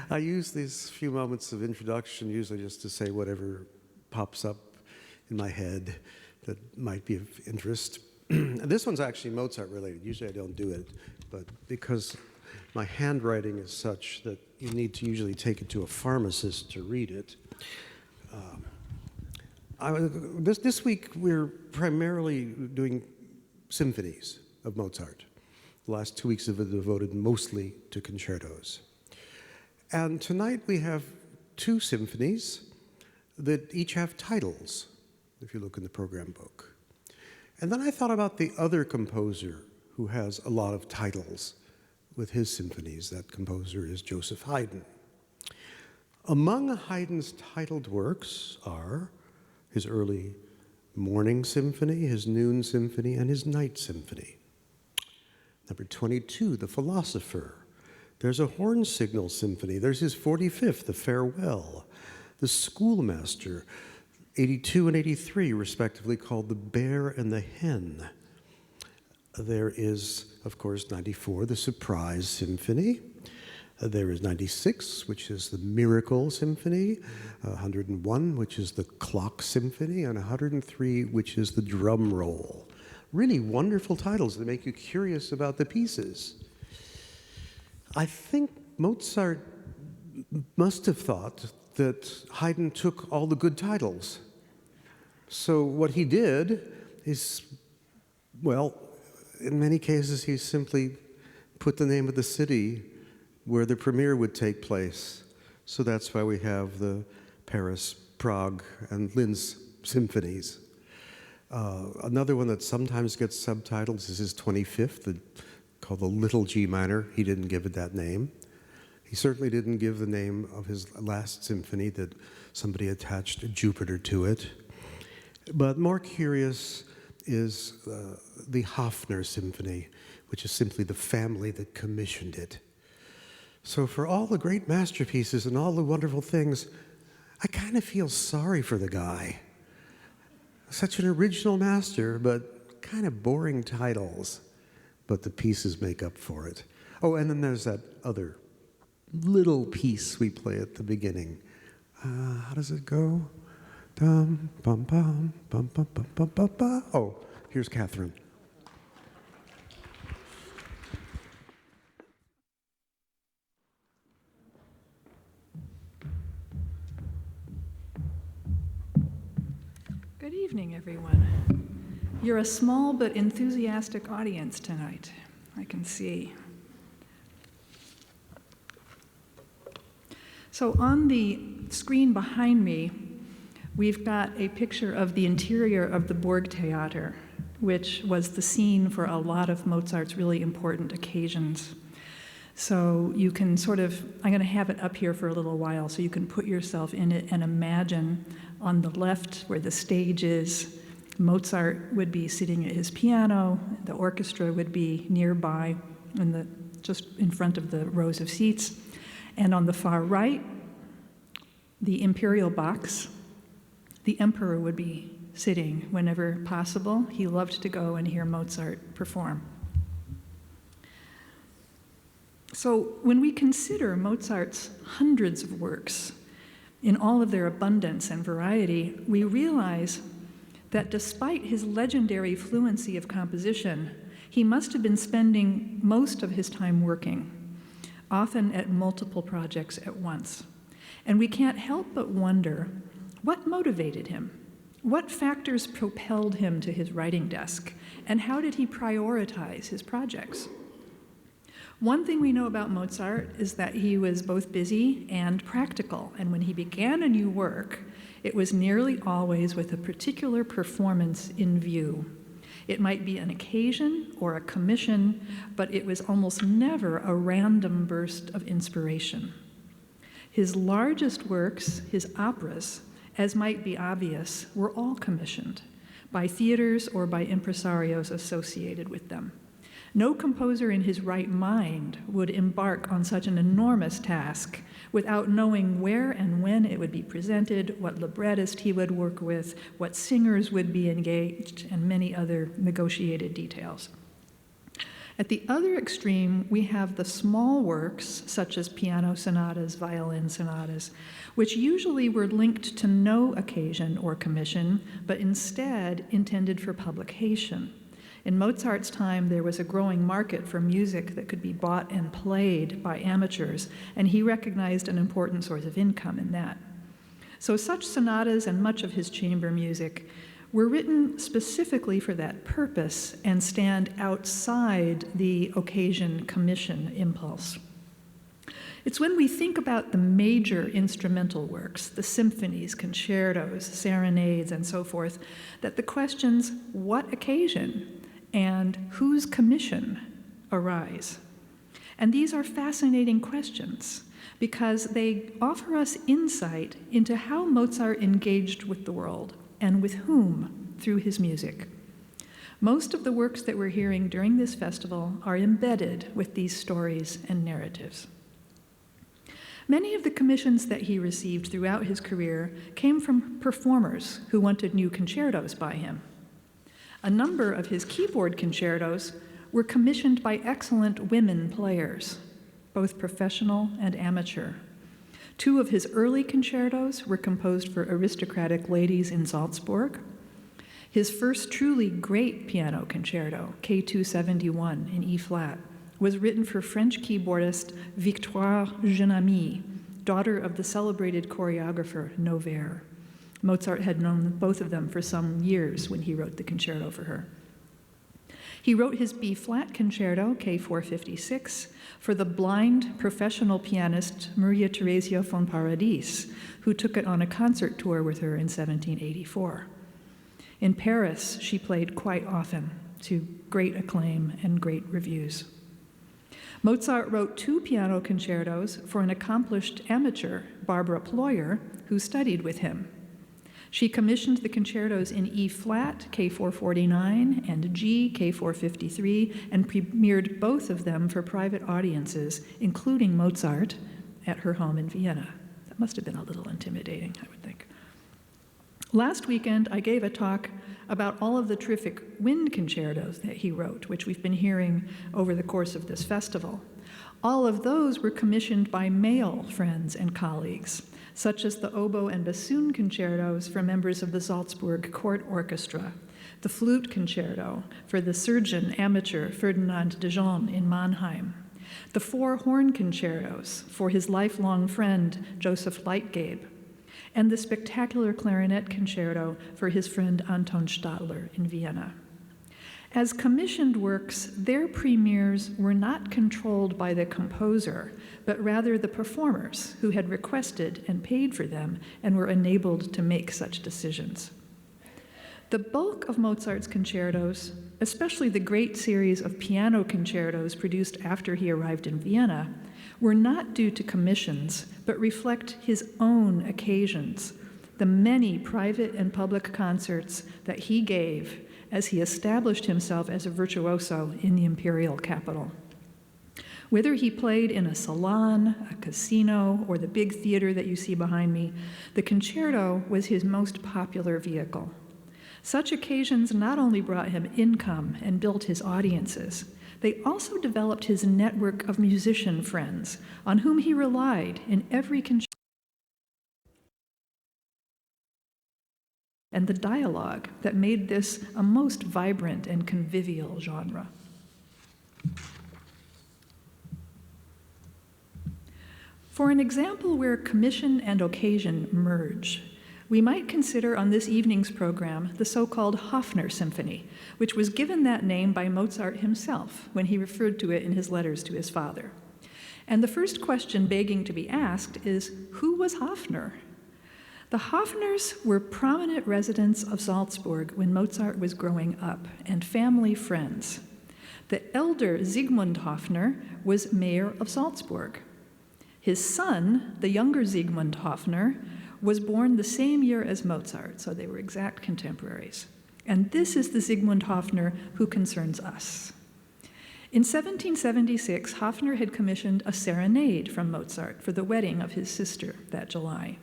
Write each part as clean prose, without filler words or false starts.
I use these few moments of introduction usually just to say whatever pops up in my head that might be of interest. This one's actually Mozart related. Usually I don't do it, but because my handwriting is such that you need to usually take it to a pharmacist to read it. This week we're primarily doing symphonies of Mozart. The last 2 weeks have been devoted mostly to concertos. And tonight we have 2 symphonies that each have titles, if you look in the program book. And then I thought about the other composer who has a lot of titles with his symphonies. That composer is Joseph Haydn. Among Haydn's titled works are his early Morning Symphony, his Noon Symphony, and his Night Symphony. Number 22, The Philosopher. There's a Horn Signal Symphony. There's his 45th, The Farewell. The Schoolmaster, 82 and 83, respectively, called The Bear and the Hen. There is, of course, 94, The Surprise Symphony. There is 96, which is the Miracle Symphony, 101, which is the Clock Symphony, and 103, which is the Drum Roll. Really wonderful titles that make you curious about the pieces. I think Mozart must have thought that Haydn took all the good titles. So what he did is, well, in many cases he simply put the name of the city where the premiere would take place. So that's why we have the Paris, Prague, and Linz symphonies. Another one that sometimes gets subtitles is his 25th, called the Little G Minor. He didn't give it that name. He certainly didn't give the name of his last symphony that somebody attached Jupiter to it. But more curious is the Haffner Symphony, which is simply the family that commissioned it. So for all the great masterpieces and all the wonderful things, I kind of feel sorry for the guy. Such an original master, but kind of boring titles. But the pieces make up for it. Oh, and then there's that other little piece we play at the beginning. How does it go? Dum, bum, bum, bum, bum, bum, bum, bum, bum. Oh, here's Kathryn. Good evening, everyone. You're a small but enthusiastic audience tonight, I can see. So on the screen behind me, we've got a picture of the interior of the Burgtheater, which was the scene for a lot of Mozart's really important occasions. So you can I'm going to have it up here for a little while, so you can put yourself in it and imagine on the left where the stage is, Mozart would be sitting at his piano, the orchestra would be nearby, just in front of the rows of seats. And on the far right, the imperial box, the emperor would be sitting whenever possible. He loved to go and hear Mozart perform. So when we consider Mozart's hundreds of works, in all of their abundance and variety, we realize that despite his legendary fluency of composition, he must have been spending most of his time working, often at multiple projects at once. And we can't help but wonder, what motivated him? What factors propelled him to his writing desk? And how did he prioritize his projects? One thing we know about Mozart is that he was both busy and practical, and when he began a new work, it was nearly always with a particular performance in view. It might be an occasion or a commission, but it was almost never a random burst of inspiration. His largest works, his operas, as might be obvious, were all commissioned by theaters or by impresarios associated with them. No composer in his right mind would embark on such an enormous task without knowing where and when it would be presented, what librettist he would work with, what singers would be engaged, and many other negotiated details. At the other extreme, we have the small works, such as piano sonatas, violin sonatas, which usually were linked to no occasion or commission, but instead intended for publication. In Mozart's time, there was a growing market for music that could be bought and played by amateurs, and he recognized an important source of income in that. So such sonatas and much of his chamber music were written specifically for that purpose and stand outside the occasion commission impulse. It's when we think about the major instrumental works, the symphonies, concertos, serenades, and so forth, that the questions, what occasion and whose commission, arise. And these are fascinating questions because they offer us insight into how Mozart engaged with the world and with whom through his music. Most of the works that we're hearing during this festival are embedded with these stories and narratives. Many of the commissions that he received throughout his career came from performers who wanted new concertos by him. A number of his keyboard concertos were commissioned by excellent women players, both professional and amateur. Two of his early concertos were composed for aristocratic ladies in Salzburg. His first truly great piano concerto, K271 in E-flat, was written for French keyboardist Victoire Genami, daughter of the celebrated choreographer Nover. Mozart had known both of them for some years when he wrote the concerto for her. He wrote his B-flat concerto, K456, for the blind professional pianist Maria Theresia von Paradis, who took it on a concert tour with her in 1784. In Paris, she played quite often, to great acclaim and great reviews. Mozart wrote two piano concertos for an accomplished amateur, Barbara Ployer, who studied with him. She commissioned the concertos in E-flat, K449, and G, K453, and premiered both of them for private audiences, including Mozart, at her home in Vienna. That must have been a little intimidating, I would think. Last weekend, I gave a talk about all of the terrific wind concertos that he wrote, which we've been hearing over the course of this festival. All of those were commissioned by male friends and colleagues, such as the oboe and bassoon concertos for members of the Salzburg Court Orchestra, the flute concerto for the surgeon amateur Ferdinand de Jong in Mannheim, the four horn concertos for his lifelong friend Joseph Leitgeb, and the spectacular clarinet concerto for his friend Anton Stadler in Vienna. As commissioned works, their premieres were not controlled by the composer, but rather the performers who had requested and paid for them and were enabled to make such decisions. The bulk of Mozart's concertos, especially the great series of piano concertos produced after he arrived in Vienna, were not due to commissions, but reflect his own occasions, the many private and public concerts that he gave as he established himself as a virtuoso in the imperial capital. Whether he played in a salon, a casino, or the big theater that you see behind me, the concerto was his most popular vehicle. Such occasions not only brought him income and built his audiences, they also developed his network of musician friends on whom he relied in every concerto and the dialogue that made this a most vibrant and convivial genre. For an example where commission and occasion merge, we might consider on this evening's program the so-called Haffner Symphony, which was given that name by Mozart himself when he referred to it in his letters to his father. And the first question begging to be asked is, who was Haffner? The Haffners were prominent residents of Salzburg when Mozart was growing up and family friends. The elder Siegmund Haffner was mayor of Salzburg. His son, the younger Siegmund Haffner, was born the same year as Mozart, so they were exact contemporaries. And this is the Siegmund Haffner who concerns us. In 1776, Haffner had commissioned a serenade from Mozart for the wedding of his sister that July.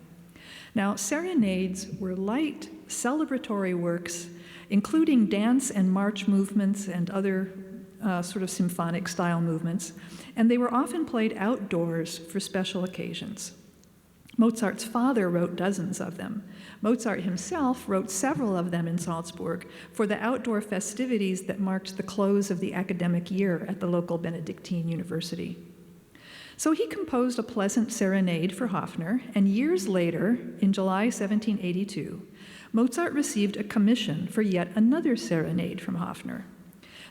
Now, serenades were light, celebratory works, including dance and march movements and other sort of symphonic style movements, and they were often played outdoors for special occasions. Mozart's father wrote dozens of them. Mozart himself wrote several of them in Salzburg for the outdoor festivities that marked the close of the academic year at the local Benedictine university. So he composed a pleasant serenade for Haffner, and years later, in July 1782, Mozart received a commission for yet another serenade from Haffner.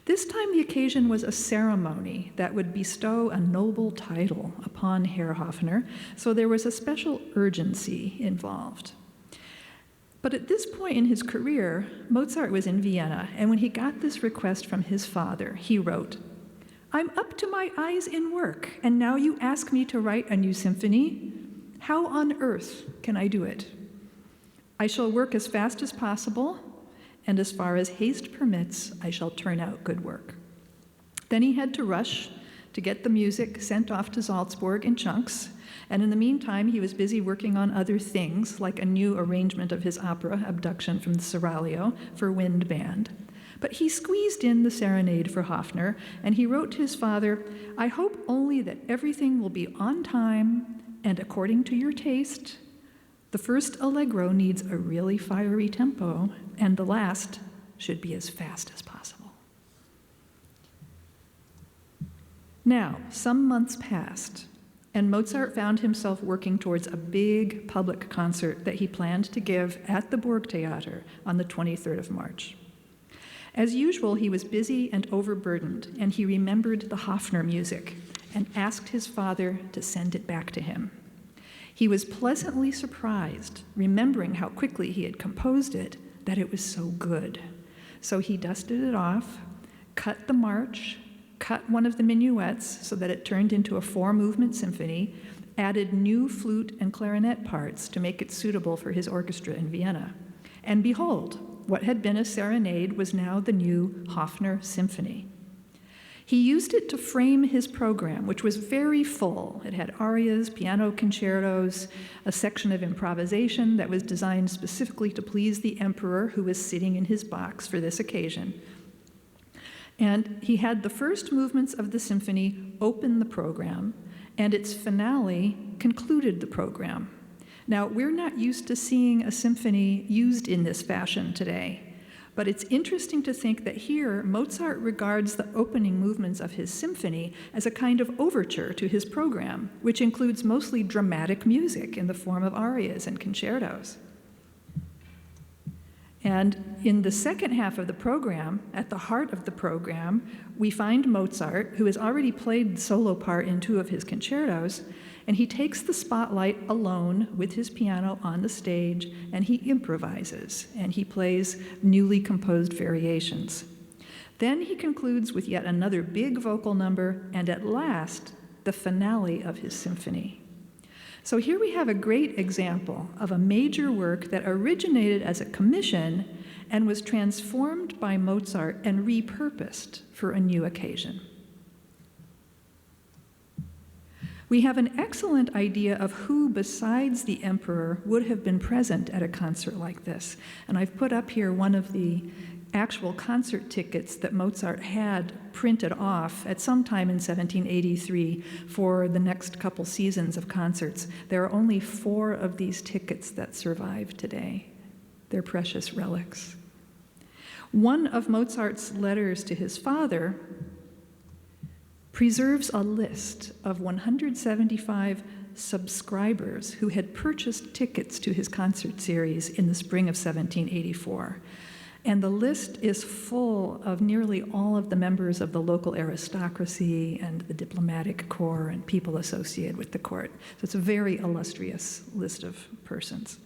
This time the occasion was a ceremony that would bestow a noble title upon Herr Haffner, so there was a special urgency involved. But at this point in his career, Mozart was in Vienna, and when he got this request from his father, he wrote, "I'm up to my eyes in work, and now you ask me to write a new symphony? How on earth can I do it? I shall work as fast as possible, and as far as haste permits, I shall turn out good work." Then he had to rush to get the music sent off to Salzburg in chunks, and in the meantime, he was busy working on other things, like a new arrangement of his opera, Abduction from the Seraglio, for wind band. But he squeezed in the serenade for Haffner, and he wrote to his father, "I hope only that everything will be on time and according to your taste. The first allegro needs a really fiery tempo, and the last should be as fast as possible." Now, some months passed, and Mozart found himself working towards a big public concert that he planned to give at the Burgtheater on the 23rd of March. As usual, he was busy and overburdened, and he remembered the Haffner music and asked his father to send it back to him. He was pleasantly surprised, remembering how quickly he had composed it, that it was so good. So he dusted it off, cut the march, cut one of the minuets so that it turned into a 4-movement symphony, added new flute and clarinet parts to make it suitable for his orchestra in Vienna. And behold, what had been a serenade was now the new Haffner Symphony. He used it to frame his program, which was very full. It had arias, piano concertos, a section of improvisation that was designed specifically to please the emperor who was sitting in his box for this occasion. And he had the first movements of the symphony open the program, and its finale concluded the program. Now, we're not used to seeing a symphony used in this fashion today. But it's interesting to think that here, Mozart regards the opening movements of his symphony as a kind of overture to his program, which includes mostly dramatic music in the form of arias and concertos. And in the second half of the program, at the heart of the program, we find Mozart, who has already played the solo part in 2 of his concertos, and he takes the spotlight alone with his piano on the stage, and he improvises, and he plays newly composed variations. Then he concludes with yet another big vocal number, and at last, the finale of his symphony. So here we have a great example of a major work that originated as a commission and was transformed by Mozart and repurposed for a new occasion. We have an excellent idea of who besides the emperor would have been present at a concert like this. And I've put up here one of the actual concert tickets that Mozart had printed off at some time in 1783 for the next couple seasons of concerts. There are only 4 of these tickets that survive today. They're precious relics. One of Mozart's letters to his father preserves a list of 175 subscribers who had purchased tickets to his concert series in the spring of 1784. And the list is full of nearly all of the members of the local aristocracy and the diplomatic corps and people associated with the court. So it's a very illustrious list of persons.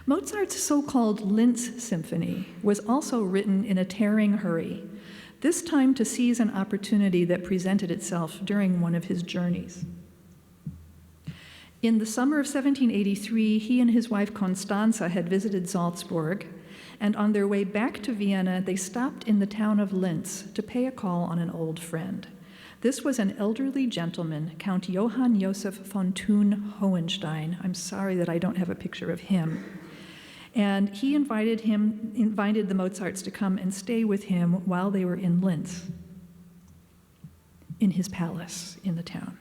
Mozart's so-called Linz Symphony was also written in a tearing hurry, this time to seize an opportunity that presented itself during one of his journeys. In the summer of 1783, he and his wife Constanza had visited Salzburg, and on their way back to Vienna, they stopped in the town of Linz to pay a call on an old friend. This was an elderly gentleman, Count Johann Joseph von Thun-Hohenstein. I'm sorry that I don't have a picture of him. And he invited the Mozarts to come and stay with him while they were in Linz, in his palace in the town.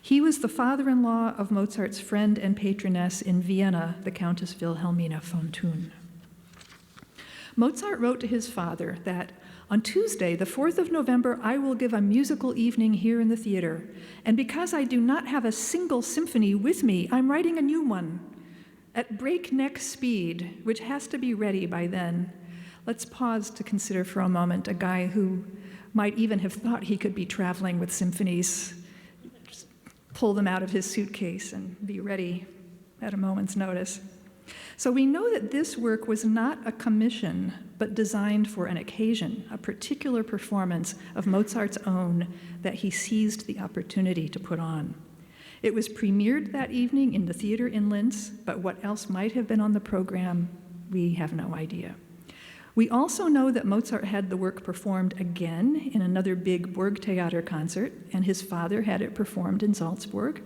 He was the father-in-law of Mozart's friend and patroness in Vienna, the Countess Wilhelmina von Thun. Mozart wrote to his father that, "On Tuesday, the 4th of November, I will give a musical evening here in the theater. And because I do not have a single symphony with me, I'm writing a new one at breakneck speed, which has to be ready by then." Let's pause to consider for a moment a guy who might even have thought he could be traveling with symphonies, just pull them out of his suitcase and be ready at a moment's notice. So we know that this work was not a commission, but designed for an occasion, a particular performance of Mozart's own that he seized the opportunity to put on. It was premiered that evening in the theater in Linz, but what else might have been on the program, we have no idea. We also know that Mozart had the work performed again in another big Burgtheater concert, and his father had it performed in Salzburg.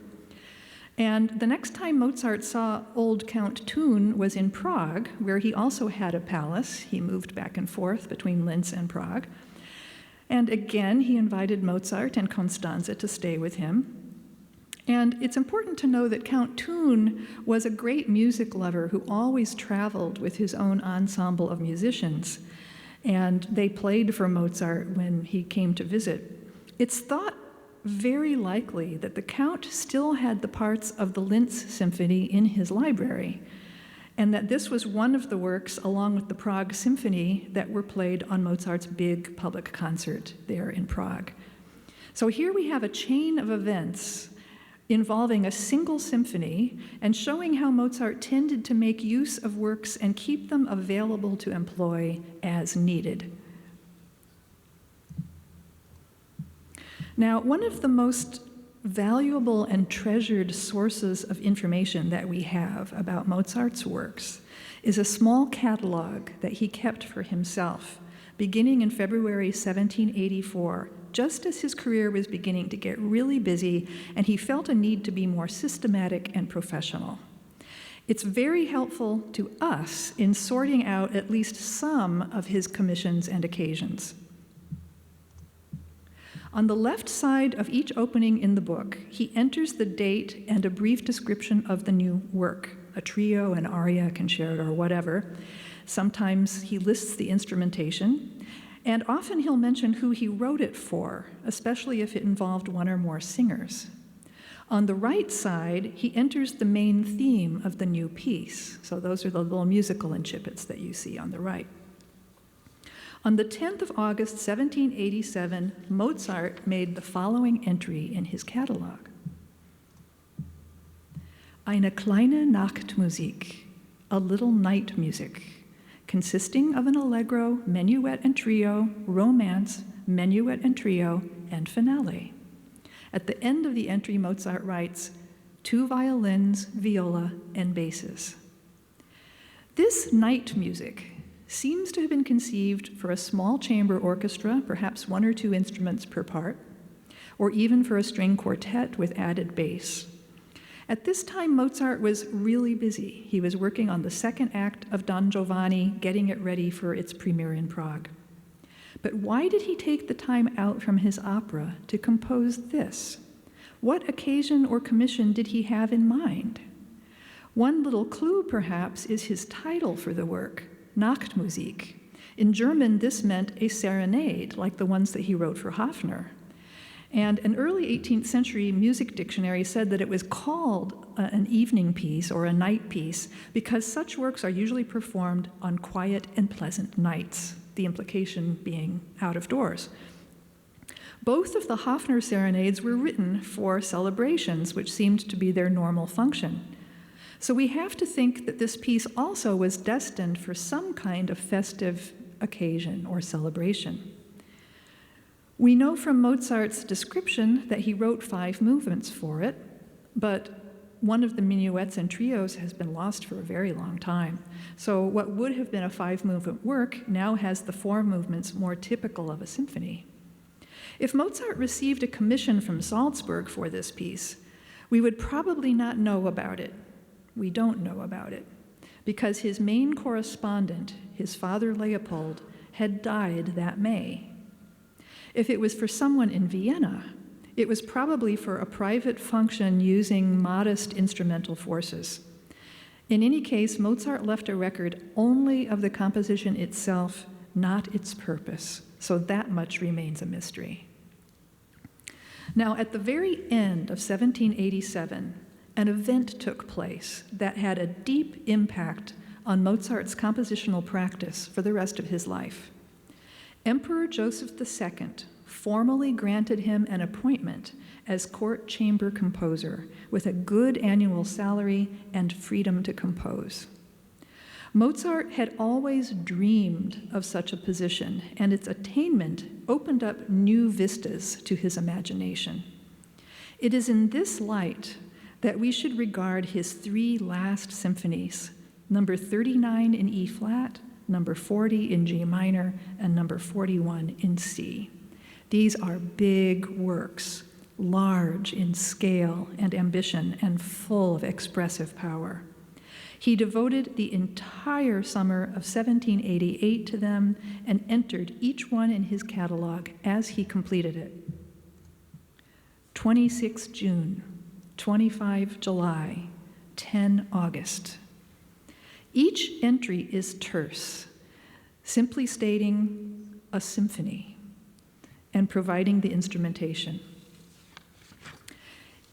And the next time Mozart saw old Count Thun was in Prague, where he also had a palace. He moved back and forth between Linz and Prague. And again, he invited Mozart and Constanze to stay with him. And it's important to know that Count Thun was a great music lover who always traveled with his own ensemble of musicians. And they played for Mozart when he came to visit. It's thought very likely that the Count still had the parts of the Linz Symphony in his library, and that this was one of the works, along with the Prague Symphony, that were played on Mozart's big public concert there in Prague. So here we have a chain of events involving a single symphony and showing how Mozart tended to make use of works and keep them available to employ as needed. Now, one of the most valuable and treasured sources of information that we have about Mozart's works is a small catalog that he kept for himself, beginning in February 1784, just as his career was beginning to get really busy and he felt a need to be more systematic and professional. It's very helpful to us in sorting out at least some of his commissions and occasions. On the left side of each opening in the book, he enters the date and a brief description of the new work, a trio, an aria, concerto, or whatever. Sometimes he lists the instrumentation, and often he'll mention who he wrote it for, especially if it involved one or more singers. On the right side, he enters the main theme of the new piece. So those are the little musical incipits that you see on the right. On the 10th of August, 1787, Mozart made the following entry in his Catalogue. Eine kleine Nacht Musick, a little night music, consisting of an allegro, minuet and trio, romance, minuet and trio, and finale. At the end of the entry, Mozart writes, 2 violins, viola, and basses. This night music seems to have been conceived for a small chamber orchestra, perhaps 1 or 2 instruments per part, or even for a string quartet with added bass. At this time, Mozart was really busy. He was working on the second act of Don Giovanni, getting it ready for its premiere in Prague. But why did he take the time out from his opera to compose this? What occasion or commission did he have in mind? One little clue, perhaps, is his title for the work, Nacht Musick. In German, this meant a serenade, like the ones that he wrote for Haffner. And an early 18th century music dictionary said that it was called an evening piece or a night piece because such works are usually performed on quiet and pleasant nights, the implication being out of doors. Both of the Haffner serenades were written for celebrations, which seemed to be their normal function. So we have to think that this piece also was destined for some kind of festive occasion or celebration. We know from Mozart's description that he wrote 5 movements for it, but one of the minuets and trios has been lost for a very long time. So what would have been a 5-movement work now has the 4 movements more typical of a symphony. If Mozart received a commission from Salzburg for this piece, we would probably not know about it. We don't know about it. because his main correspondent, his father Leopold, had died that May. If it was for someone in Vienna, it was probably for a private function using modest instrumental forces. In any case, Mozart left a record only of the composition itself, not its purpose, so that much remains a mystery. Now, at the very end of 1787, an event took place that had a deep impact on Mozart's compositional practice for the rest of his life. Emperor Joseph II formally granted him an appointment as court chamber composer with a good annual salary and freedom to compose. Mozart had always dreamed of such a position, and its attainment opened up new vistas to his imagination. It is in this light that we should regard his three last symphonies, number 39 in E flat, number 40 in G minor, and number 41 in C. These are big works, large in scale and ambition, and full of expressive power. He devoted the entire summer of 1788 to them and entered each one in his catalog as he completed it. 26 June, 25 July, 10 August. Each entry is terse, simply stating a symphony and providing the instrumentation.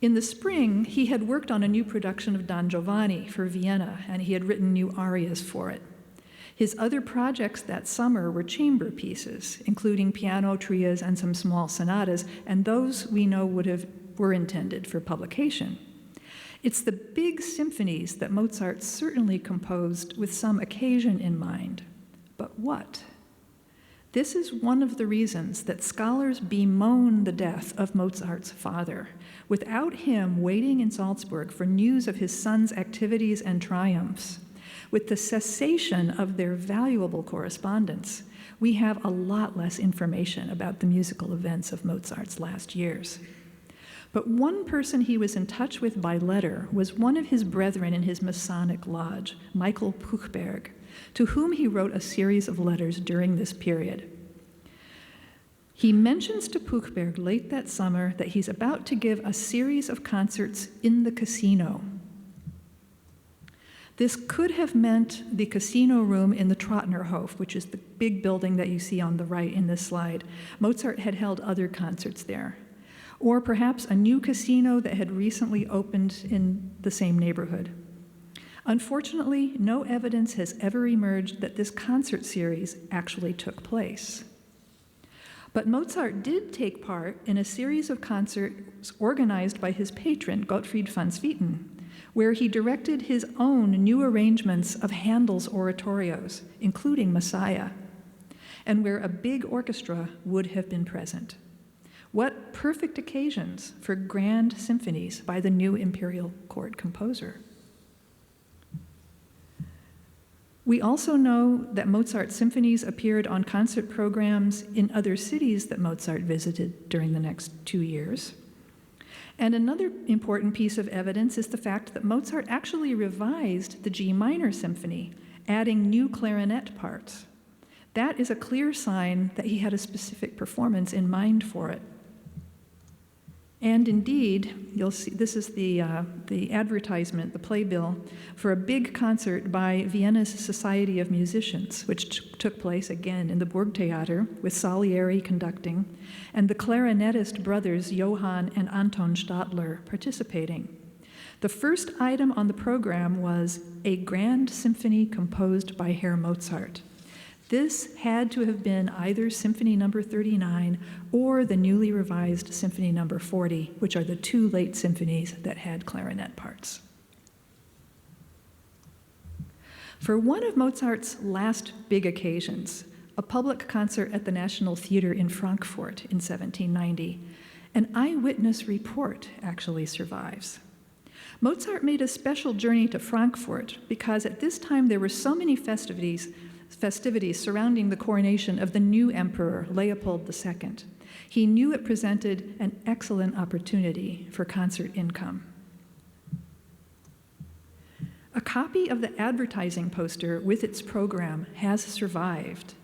In the spring, he had worked on a new production of Don Giovanni for Vienna, and he had written new arias for it. His other projects that summer were chamber pieces, including piano trios and some small sonatas, and those we know were intended for publication. It's the big symphonies that Mozart certainly composed with some occasion in mind. But what? This is one of the reasons that scholars bemoan the death of Mozart's father. Without him waiting in Salzburg for news of his son's activities and triumphs, with the cessation of their valuable correspondence, we have a lot less information about the musical events of Mozart's last years. But one person he was in touch with by letter was one of his brethren in his Masonic lodge, Michael Puchberg, to whom he wrote a series of letters during this period. He mentions to Puchberg late that summer that he's about to give a series of concerts in the casino. This could have meant the casino room in the Trattnerhof, which is the big building that you see on the right in this slide. Mozart had held other concerts there. Or perhaps a new casino that had recently opened in the same neighborhood. Unfortunately, no evidence has ever emerged that this concert series actually took place. But Mozart did take part in a series of concerts organized by his patron, Gottfried van Swieten, where he directed his own new arrangements of Handel's oratorios, including Messiah, and where a big orchestra would have been present. What perfect occasions for grand symphonies by the new imperial court composer. We also know that Mozart's symphonies appeared on concert programs in other cities that Mozart visited during the next 2 years. And another important piece of evidence is the fact that Mozart actually revised the G minor symphony, adding new clarinet parts. That is a clear sign that he had a specific performance in mind for it. And indeed, you'll see, this is the advertisement, the playbill, for a big concert by Vienna's Society of Musicians, which took place again in the Burgtheater with Salieri conducting, and the clarinetist brothers Johann and Anton Stadler participating. The first item on the program was a grand symphony composed by Herr Mozart. This had to have been either Symphony number 39 or the newly revised Symphony number 40, which are the two late symphonies that had clarinet parts. For one of Mozart's last big occasions, a public concert at the National Theater in Frankfurt in 1790, an eyewitness report actually survives. Mozart made a special journey to Frankfurt because at this time there were so many festivities surrounding the coronation of the new emperor, Leopold II. He knew it presented an excellent opportunity for concert income. A copy of the advertising poster with its program has survived,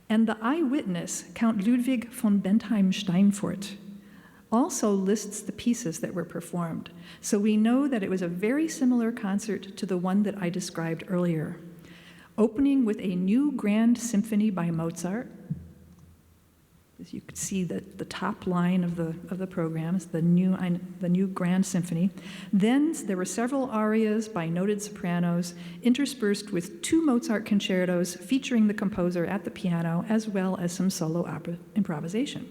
and the eyewitness, Count Ludwig von Bentheim-Steinfurt, also lists the pieces that were performed, so we know that it was a very similar concert to the one that I described earlier, opening with a new grand symphony by Mozart. As you could see, the top line of the program is the new grand symphony. Then there were several arias by noted sopranos, interspersed with 2 Mozart concertos featuring the composer at the piano, as well as some solo opera improvisation.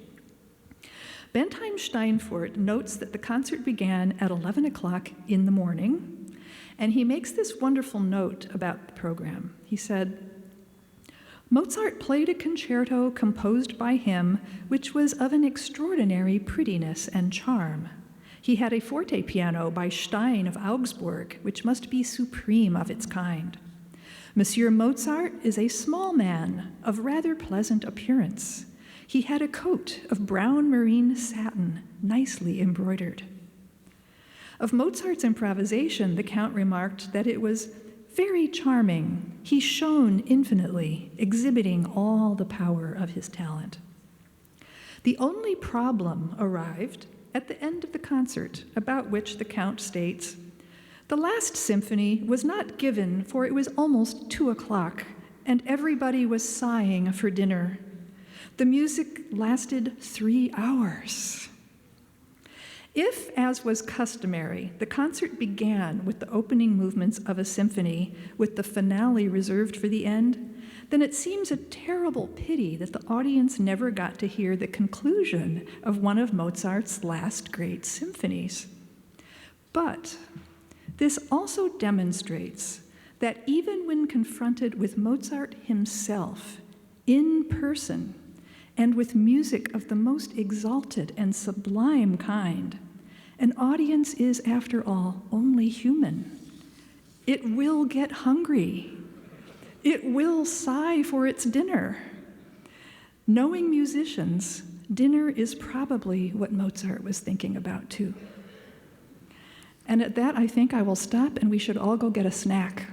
Bentheim-Steinfurt notes that the concert began at 11 o'clock in the morning, and he makes this wonderful note about the program. He said, "Mozart played a concerto composed by him, which was of an extraordinary prettiness and charm. He had a forte piano by Stein of Augsburg, which must be supreme of its kind. Monsieur Mozart is a small man of rather pleasant appearance. He had a coat of brown marine satin, nicely embroidered." Of Mozart's improvisation, the Count remarked that it was very charming. He shone infinitely, exhibiting all the power of his talent. The only problem arrived at the end of the concert, about which the Count states, "The last symphony was not given, for it was almost 2 o'clock, and everybody was sighing for dinner. The music lasted 3 hours. If, as was customary, the concert began with the opening movements of a symphony, with the finale reserved for the end, then it seems a terrible pity that the audience never got to hear the conclusion of one of Mozart's last great symphonies. But this also demonstrates that even when confronted with Mozart himself, in person, and with music of the most exalted and sublime kind, an audience is, after all, only human. It will get hungry. It will sigh for its dinner. Knowing musicians, dinner is probably what Mozart was thinking about too. And at that, I think I will stop and we should all go get a snack.